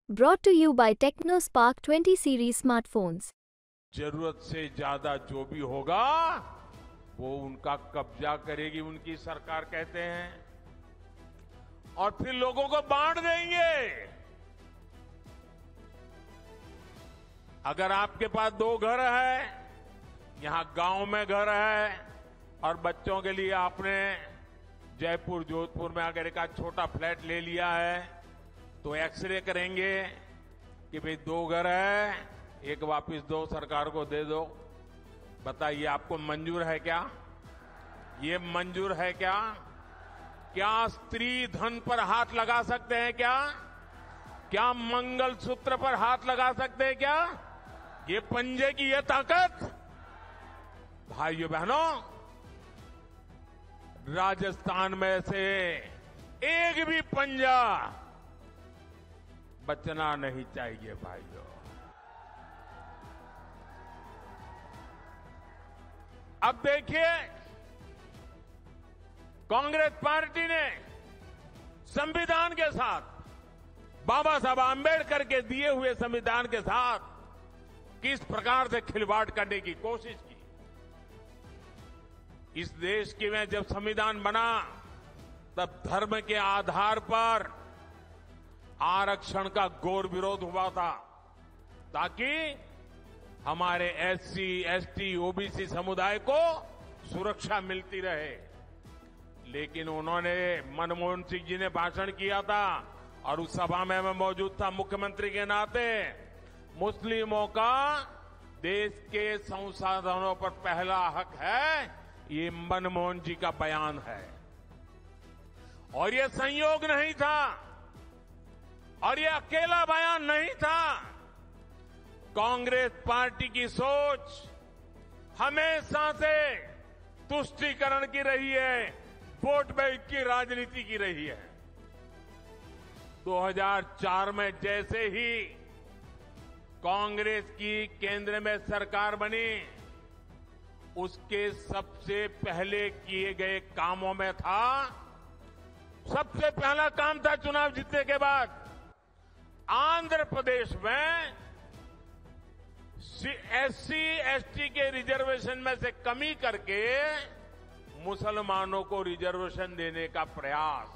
Brought to you by TechnoSpark 20 series smartphones. जरूरत से ज्यादा जो भी होगा वो उनका कब्जा करेगी उनकी सरकार कहते हैं और फिर लोगों को बांट देंगे। अगर आपके पास 2 घर है, यहां गांव में घर है और बच्चों के लिए आपने जयपुर जोधपुर में अगर एक छोटा फ्लैट ले लिया है तो एक्सरे करेंगे कि भाई 2 घर है, एक वापस दो, सरकार को दे दो। बताइए आपको मंजूर है क्या? ये मंजूर है क्या? क्या स्त्री धन पर हाथ लगा सकते हैं क्या? क्या मंगलसूत्र पर हाथ लगा सकते हैं क्या? ये पंजे की ये ताकत, भाइयों बहनों, राजस्थान में से एक भी पंजा बचना नहीं चाहिए भाइयों। अब देखिए, कांग्रेस पार्टी ने संविधान के साथ, बाबा साहब आंबेडकर के दिए हुए संविधान के साथ किस प्रकार से खिलवाड़ करने की कोशिश की। इस देश की में जब संविधान बना तब धर्म के आधार पर आरक्षण का घोर विरोध हुआ था ताकि हमारे एससी, एसटी, ओबीसी समुदाय को सुरक्षा मिलती रहे। लेकिन उन्होंने, मनमोहन सिंह जी ने भाषण किया था और उस सभा में मैं मौजूद था मुख्यमंत्री के नाते। मुस्लिमों का देश के संसाधनों पर पहला हक है, ये मनमोहन जी का बयान है। और ये संयोग नहीं था और ये अकेला बयान नहीं था। कांग्रेस पार्टी की सोच हमेशा से तुष्टीकरण की रही है, वोट बैंक की राजनीति की रही है। 2004 में जैसे ही कांग्रेस की केंद्र में सरकार बनी, उसके सबसे पहले किए गए कामों में था, सबसे पहला काम था चुनाव जीतने के बाद आंध्र प्रदेश में एससी, एसटी के रिजर्वेशन में से कमी करके मुसलमानों को रिजर्वेशन देने का प्रयास।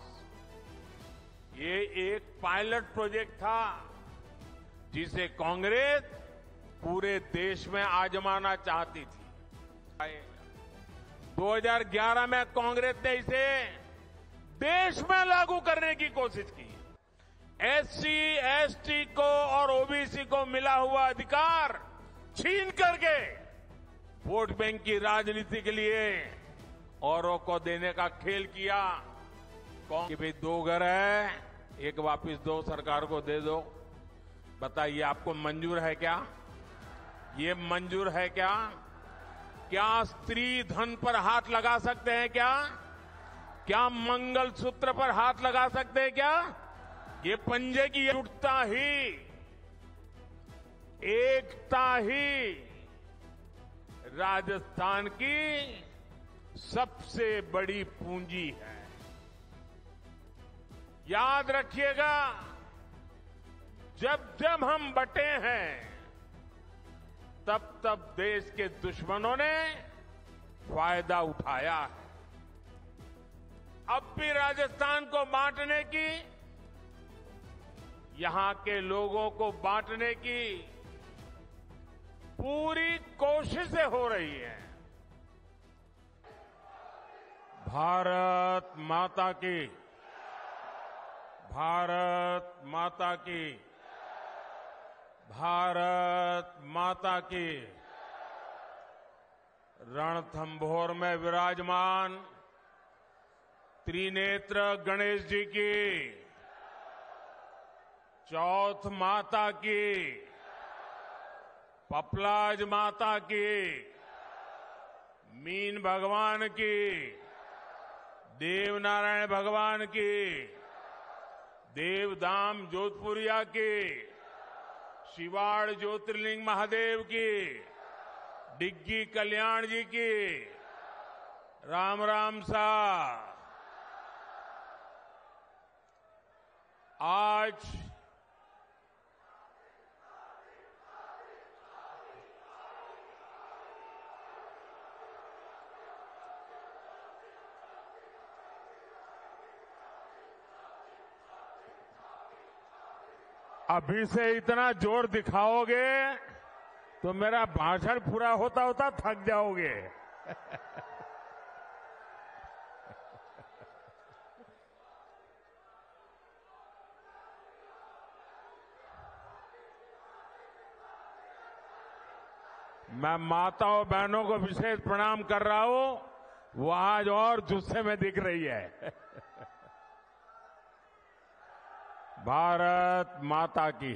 ये एक पायलट प्रोजेक्ट था जिसे कांग्रेस पूरे देश में आजमाना चाहती थी। 2011 में कांग्रेस ने इसे देश में लागू करने की कोशिश की। एससी, एसटी को और ओबीसी को मिला हुआ अधिकार छीन करके वोट बैंक की राजनीति के लिए औरों को देने का खेल किया। कि भाई 2 घर है, एक वापस दो, सरकार को दे दो। बताइए आपको मंजूर है क्या? ये मंजूर है क्या? क्या स्त्री धन पर हाथ लगा सकते हैं क्या? क्या मंगलसूत्र पर हाथ लगा सकते हैं क्या? ये पंजे की एकता ही राजस्थान की सबसे बड़ी पूंजी है। याद रखिएगा, जब जब हम बंटे हैं तब तब देश के दुश्मनों ने फायदा उठाया है। अब भी राजस्थान को बांटने की, यहां के लोगों को बांटने की पूरी कोशिशें हो रही हैं। भारत माता की, भारत माता की, भारत माता की। रणथंभौर में विराजमान त्रिनेत्र गणेश जी की, चौथ माता की, पपलाज माता की, मीन भगवान की, देवनारायण भगवान की, देवधाम जोधपुरिया की, शिवाड़ ज्योतिर्लिंग महादेव की, डिग्गी कल्याण जी की, राम राम सा। आज अभी से इतना जोर दिखाओगे तो मेरा भाषण पूरा होता होता थक जाओगे। मैं माताओं बहनों को विशेष प्रणाम कर रहा हूं, वो आज और जुस्से में दिख रही है। भारत माता की,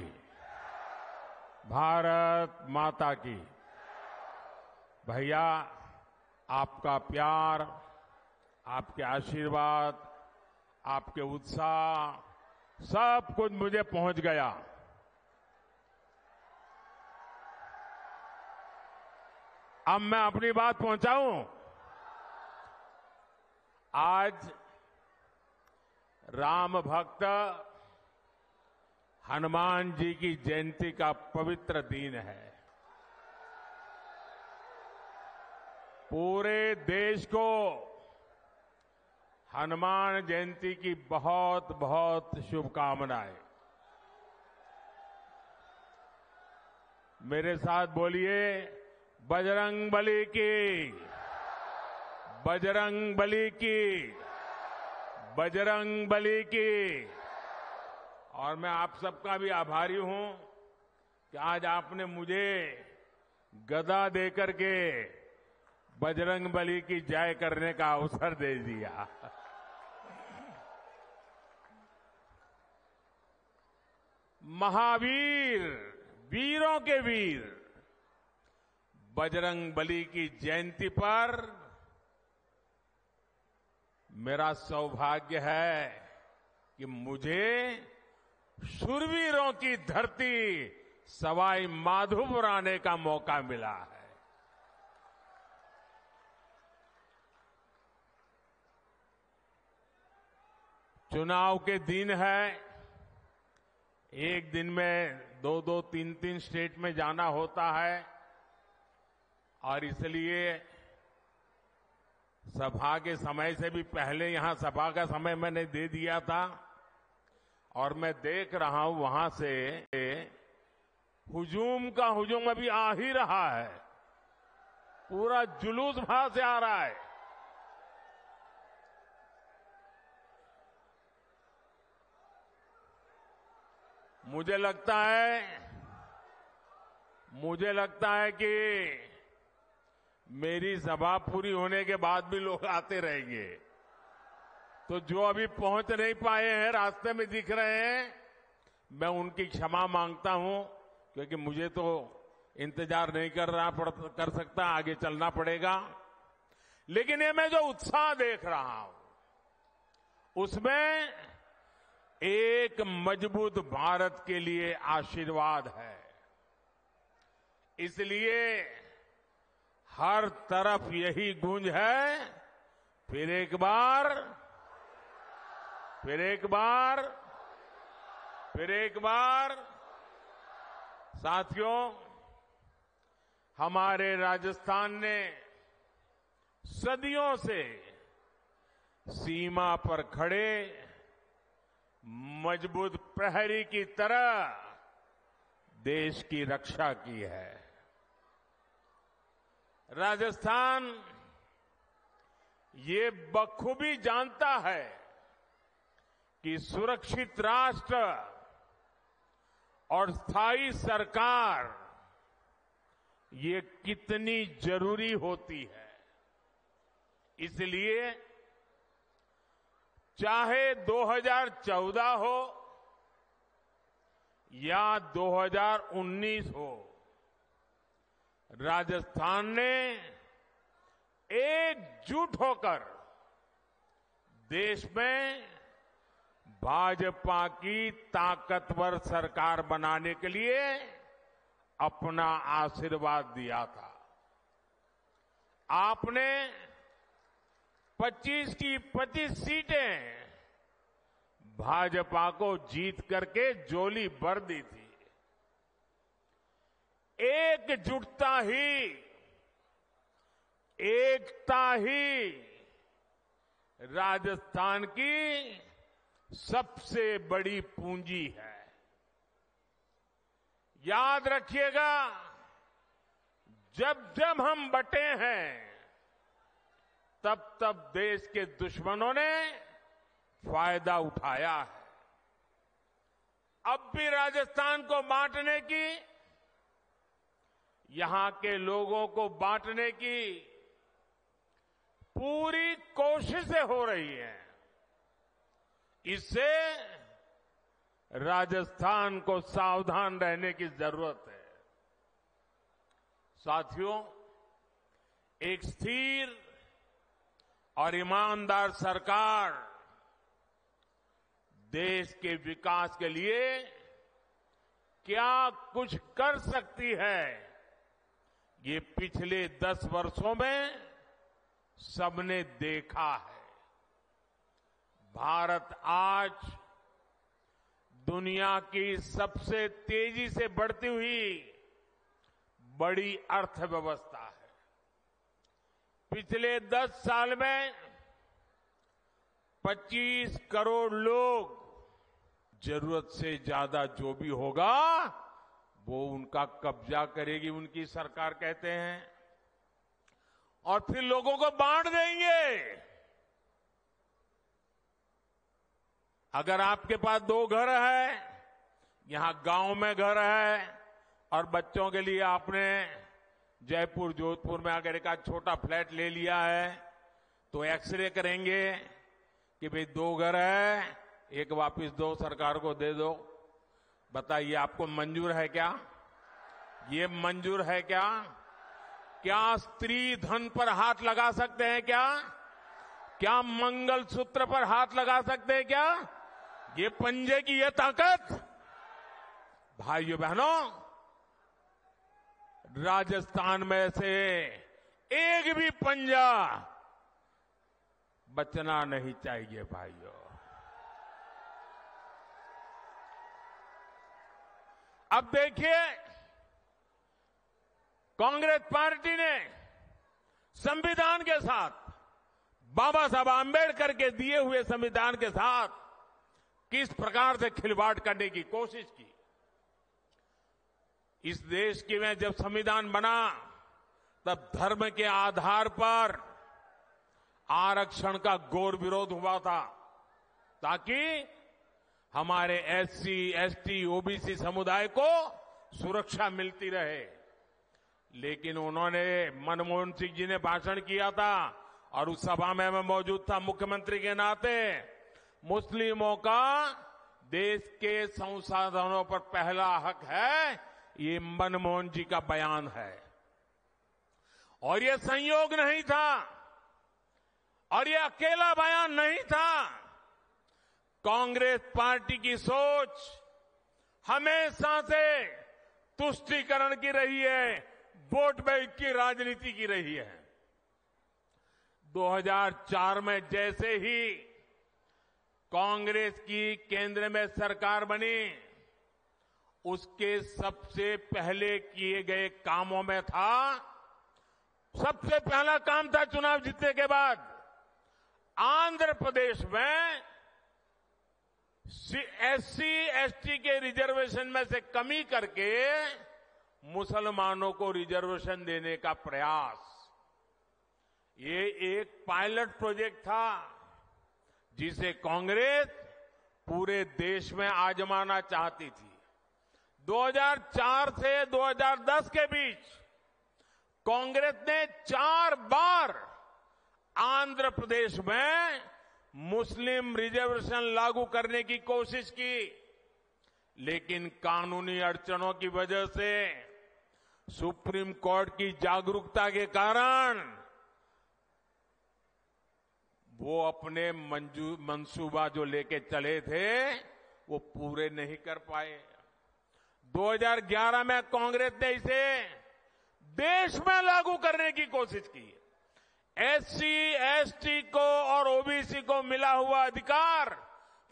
भारत माता की। भैया, आपका प्यार, आपके आशीर्वाद, आपके उत्साह, सब कुछ मुझे पहुंच गया। अब मैं अपनी बात पहुंचाऊं। आज राम भक्त हनुमान जी की जयंती का पवित्र दिन है। पूरे देश को हनुमान जयंती की बहुत बहुत शुभकामनाएं। मेरे साथ बोलिए, बजरंग बली की, बजरंग बली की, बजरंग बली की। और मैं आप सबका भी आभारी हूं कि आज आपने मुझे गदा देकर के बजरंग बली की जय करने का अवसर दे दिया। महावीर, वीरों के वीर बजरंग बली की जयंती पर मेरा सौभाग्य है कि मुझे शूरवीरों की धरती सवाई माधोपुर आने का मौका मिला है। चुनाव के दिन है, एक दिन में 2-2, 3-3 स्टेट में जाना होता है और इसलिए सभा के समय से भी पहले यहां सभा का समय मैंने दे दिया था और मैं देख रहा हूं वहां से हुजूम का हुजूम अभी आ ही रहा है। पूरा जुलूस वहां से आ रहा है। मुझे लगता है कि मेरी सभा पूरी होने के बाद भी लोग आते रहेंगे। तो जो अभी पहुंच नहीं पाए हैं, रास्ते में दिख रहे हैं, मैं उनकी क्षमा मांगता हूं, क्योंकि मुझे तो इंतजार नहीं कर सकता, आगे चलना पड़ेगा। लेकिन ये मैं जो उत्साह देख रहा हूं, उसमें एक मजबूत भारत के लिए आशीर्वाद है। इसलिए हर तरफ यही गूंज है, फिर एक बार, फिर एक बार, फिर एक बार। साथियों, हमारे राजस्थान ने सदियों से सीमा पर खड़े मजबूत प्रहरी की तरह देश की रक्षा की है। राजस्थान ये बखूबी जानता है कि सुरक्षित राष्ट्र और स्थायी सरकार ये कितनी जरूरी होती है। इसलिए चाहे 2014 हो या 2019 हो, राजस्थान ने एकजुट होकर देश में भाजपा की ताकतवर सरकार बनाने के लिए अपना आशीर्वाद दिया था। आपने 25 की 25 सीटें भाजपा को जीत करके झोली भर दी थी। एकजुटता ही, एकता ही राजस्थान की सबसे बड़ी पूंजी है। याद रखिएगा, जब जब हम बंटे हैं तब तब देश के दुश्मनों ने फायदा उठाया है। अब भी राजस्थान को बांटने की, यहां के लोगों को बांटने की पूरी कोशिशें हो रही हैं। इससे राजस्थान को सावधान रहने की जरूरत है। साथियों, एक स्थिर और ईमानदार सरकार देश के विकास के लिए क्या कुछ कर सकती है, ये पिछले 10 वर्षों में सबने देखा है। भारत आज दुनिया की सबसे तेजी से बढ़ती हुई बड़ी अर्थव्यवस्था है। पिछले 10 साल में 25 करोड़ लोग, जरूरत से ज्यादा जो भी होगा वो उनका कब्जा करेगी उनकी सरकार, कहते हैं, और फिर लोगों को बांट देंगे। अगर आपके पास 2 घर है, यहां गांव में घर है, और बच्चों के लिए आपने जयपुर, जोधपुर में अगर एक छोटा फ्लैट ले लिया है, तो एक्सरे करेंगे कि भाई 2 घर है, एक वापस दो, सरकार को दे दो। बताइए, आपको मंजूर है क्या? ये मंजूर है क्या? क्या स्त्री धन पर हाथ लगा सकते हैं क्या? क्या मंगलसूत्र पर हाथ लगा सकते हैं क्या? ये पंजे की ये ताकत, भाइयों बहनों, राजस्थान में से एक भी पंजा बचना नहीं चाहिए भाइयों। अब देखिए, कांग्रेस पार्टी ने संविधान के साथ, बाबा साहब आंबेडकर के दिए हुए संविधान के साथ किस प्रकार से खिलवाड़ करने की कोशिश की। इस देश की में जब संविधान बना तब धर्म के आधार पर आरक्षण का घोर विरोध हुआ था, ताकि हमारे एससी, एसटी, ओबीसी समुदाय को सुरक्षा मिलती रहे। लेकिन उन्होंने, मनमोहन सिंह जी ने भाषण किया था और उस सभा में मैं मौजूद था मुख्यमंत्री के नाते, मुस्लिमों का देश के संसाधनों पर पहला हक है, ये मनमोहन जी का बयान है। और ये संयोग नहीं था, और ये अकेला बयान नहीं था। कांग्रेस पार्टी की सोच हमेशा से तुष्टीकरण की रही है, वोट बैंक की राजनीति की रही है। 2004 में जैसे ही कांग्रेस की केंद्र में सरकार बनी, उसके सबसे पहले किए गए कामों में था, सबसे पहला काम था चुनाव जीतने के बाद, आंध्र प्रदेश में एससी, एसटी के रिजर्वेशन में से कमी करके मुसलमानों को रिजर्वेशन देने का प्रयास। ये एक पायलट प्रोजेक्ट था जिसे कांग्रेस पूरे देश में आजमाना चाहती थी। 2004 से 2010 के बीच कांग्रेस ने 4 बार आंध्र प्रदेश में मुस्लिम रिजर्वेशन लागू करने की कोशिश की, लेकिन कानूनी अड़चनों की वजह से, सुप्रीम कोर्ट की जागरूकता के कारण वो अपने मंसूबा जो लेके चले थे वो पूरे नहीं कर पाए। 2011 में कांग्रेस ने इसे देश में लागू करने की कोशिश की। एससी, एसटी को और ओबीसी को मिला हुआ अधिकार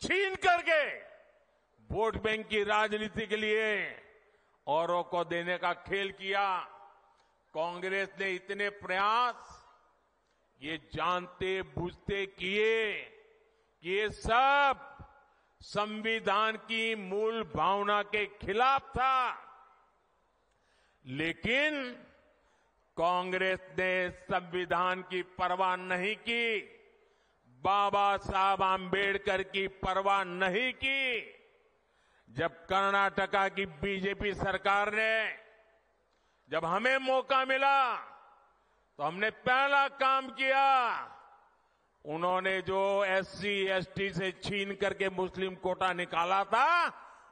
छीन करके वोट बैंक की राजनीति के लिए औरों को देने का खेल किया। कांग्रेस ने इतने प्रयास ये जानते बूझते किए कि ये सब संविधान की मूल भावना के खिलाफ था। लेकिन कांग्रेस ने संविधान की परवाह नहीं की, बाबा साहब आंबेडकर की परवाह नहीं की। जब कर्नाटका की बीजेपी सरकार ने, जब हमें मौका मिला तो हमने पहला काम किया, उन्होंने जो एससी एसटी से छीन करके मुस्लिम कोटा निकाला था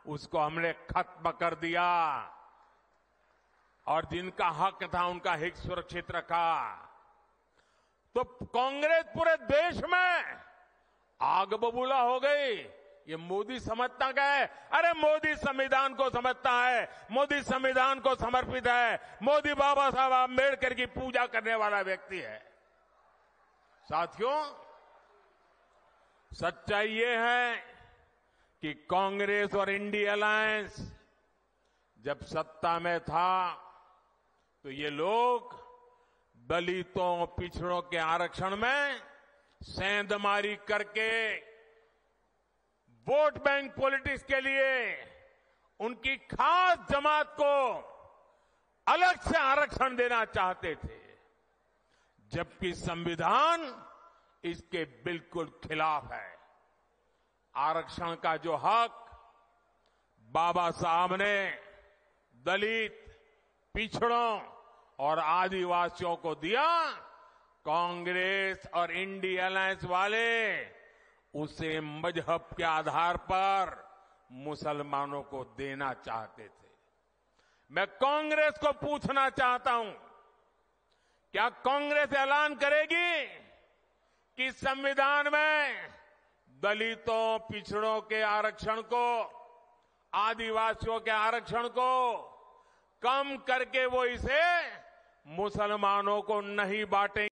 उसको हमने खत्म कर दिया और जिनका हक था उनका हित सुरक्षित रखा। तो कांग्रेस पूरे देश में आग बबूला हो गई। ये मोदी समझता क्या है? अरे मोदी संविधान को समझता है, मोदी संविधान को समर्पित है, मोदी बाबा साहब आंबेडकर की पूजा करने वाला व्यक्ति है। साथियों, सच्चाई ये है कि कांग्रेस और इंडिया अलायंस जब सत्ता में था तो ये लोग दलितों पिछड़ों के आरक्षण में सेंधमारी करके वोट बैंक पॉलिटिक्स के लिए उनकी खास जमात को अलग से आरक्षण देना चाहते थे, जबकि संविधान इसके बिल्कुल खिलाफ है। आरक्षण का जो हक बाबा साहब ने दलित, पिछड़ों और आदिवासियों को दिया, कांग्रेस और इंडिया अलायंस वाले उसे मजहब के आधार पर मुसलमानों को देना चाहते थे। मैं कांग्रेस को पूछना चाहता हूं, क्या कांग्रेस ऐलान करेगी कि संविधान में दलितों, पिछड़ों के आरक्षण को, आदिवासियों के आरक्षण को कम करके वो इसे मुसलमानों को नहीं बांटेंगे?